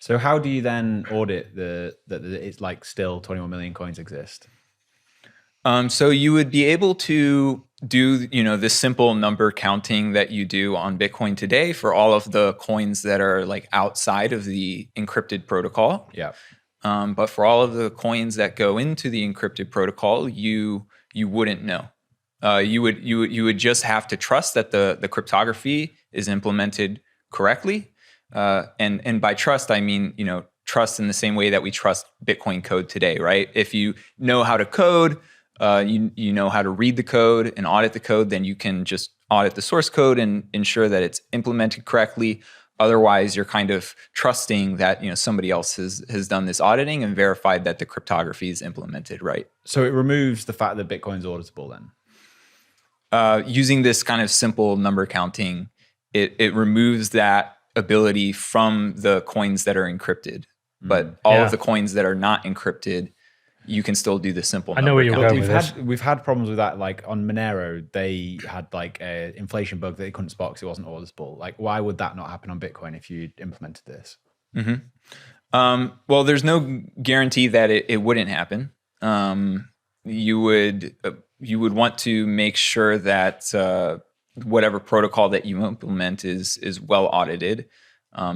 So how do you then audit that it's like still 21 million coins exist? So you would be able to do, this simple number counting that you do on Bitcoin today for all of the coins that are like outside of the encrypted protocol. Yeah. But for all of the coins that go into the encrypted protocol, you wouldn't know. You would just have to trust that the cryptography is implemented correctly. And by trust, I mean, trust in the same way that we trust Bitcoin code today, right? If you know how to code, you know how to read the code and audit the code, then you can just audit the source code and ensure that it's implemented correctly. Otherwise, you're kind of trusting that somebody else has done this auditing and verified that the cryptography is implemented right. So it removes the fact that Bitcoin's auditable then? Using this kind of simple number counting, it removes that ability from the coins that are encrypted. But all of the coins that are not encrypted, you can still do the simple number. I know where you're going with this. We've had problems with that. Like on Monero, they had like an inflation bug that they couldn't spot because it wasn't auditable. Like, why would that not happen on Bitcoin if you implemented this? Well, there's no guarantee that it wouldn't happen. You would want to make sure that whatever protocol that you implement is well audited.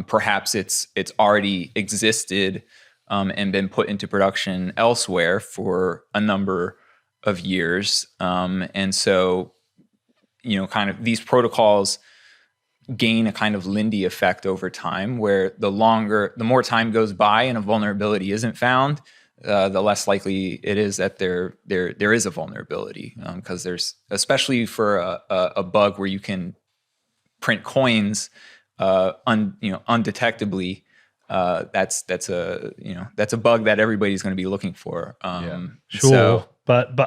Perhaps it's already existed and been put into production elsewhere for a number of years. And so, kind of these protocols gain a kind of Lindy effect over time, where the more time goes by and a vulnerability isn't found, the less likely it is that there is a vulnerability. Because there's, especially for a bug where you can print coins undetectably, that's a bug that everybody's going to be looking for. Sure, so, but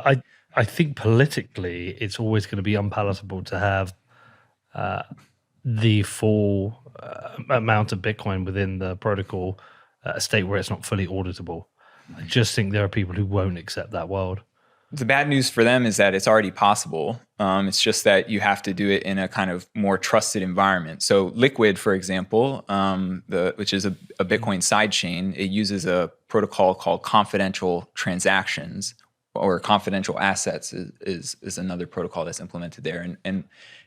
I think politically it's always going to be unpalatable to have the full amount of Bitcoin within the protocol, a state where it's not fully auditable. I just think there are people who won't accept that world. The bad news for them is that it's already possible. It's just that you have to do it in a kind of more trusted environment. So Liquid, for example, which is a Bitcoin sidechain, it uses a protocol called confidential transactions, or confidential assets is another protocol that's implemented there. And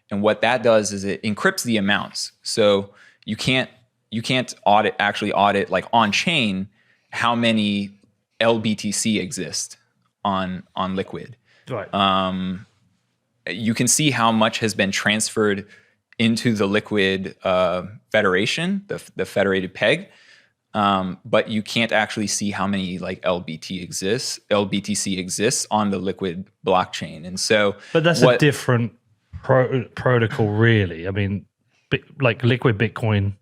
what that does is it encrypts the amounts. So you can't actually audit like on chain how many LBTC exist on Liquid. Right. You can see how much has been transferred into the Liquid federation, the federated peg, but you can't actually see how many like LBTC exists on the Liquid blockchain. And so, but that's a different protocol, really. I mean, like Liquid Bitcoin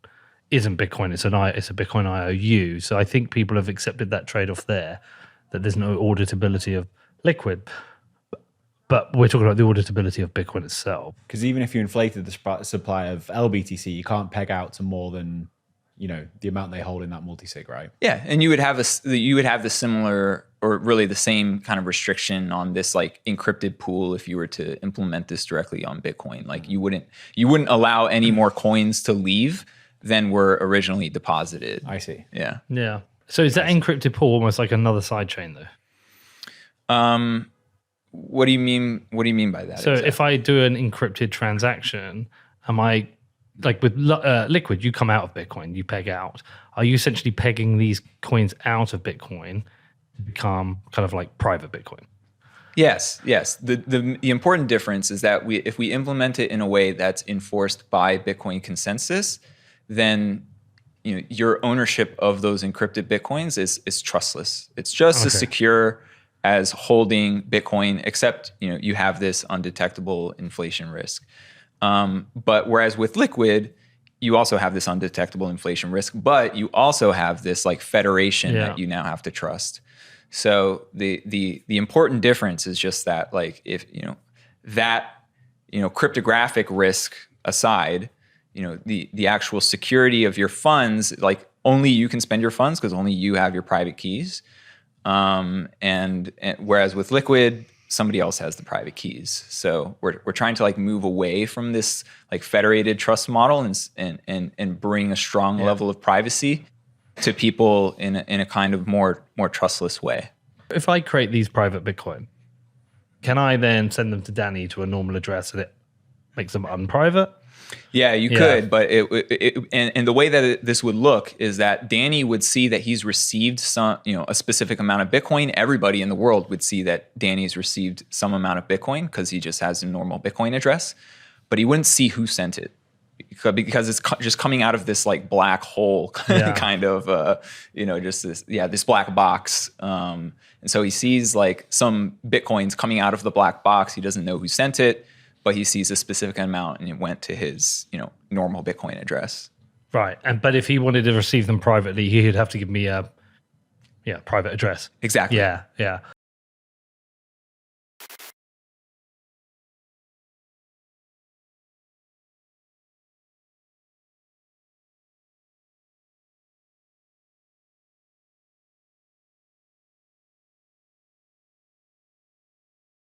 isn't Bitcoin; it's a Bitcoin IOU. So I think people have accepted that trade-off there, that there's no auditability of Liquid. But we're talking about the auditability of Bitcoin itself. Because even if you inflated the supply of LBTC, you can't peg out to more than the amount they hold in that multisig, right? Yeah, and you would have the similar, or really the same kind of restriction on this like encrypted pool if you were to implement this directly on Bitcoin. Like you wouldn't allow any more coins to leave than were originally deposited. I see. Yeah. Yeah. So is that encrypted pool almost like another sidechain though? What do you mean? What do you mean by that? So exactly? If I do an encrypted transaction, am I, like with Liquid, you come out of Bitcoin, you peg out. Are you essentially pegging these coins out of Bitcoin to become kind of like private Bitcoin? Yes. The important difference is that if we implement it in a way that's enforced by Bitcoin consensus, then your ownership of those encrypted Bitcoins is trustless. It's just as secure as holding Bitcoin, except you have this undetectable inflation risk. But whereas with Liquid, you also have this undetectable inflation risk, but you also have this like federation that you now have to trust. So the important difference is just that, like, if cryptographic risk aside, the actual security of your funds, like only you can spend your funds because only you have your private keys. And whereas with Liquid, somebody else has the private keys. So we're trying to like move away from this like federated trust model and bring a strong level of privacy. to people in a kind of more trustless way. If I create these private Bitcoin, can I then send them to Danny to a normal address and it makes them unprivate? Yeah, you could, but and the way that this would look is that Danny would see that he's received a specific amount of Bitcoin. Everybody in the world would see that Danny's received some amount of Bitcoin because he just has a normal Bitcoin address, but he wouldn't see who sent it because it's just coming out of this like black hole kind of, just this black box. And so he sees like some Bitcoins coming out of the black box. He doesn't know who sent it, but he sees a specific amount and it went to his, normal Bitcoin address. Right. But if he wanted to receive them privately, he'd have to give me a private address. Exactly. Yeah.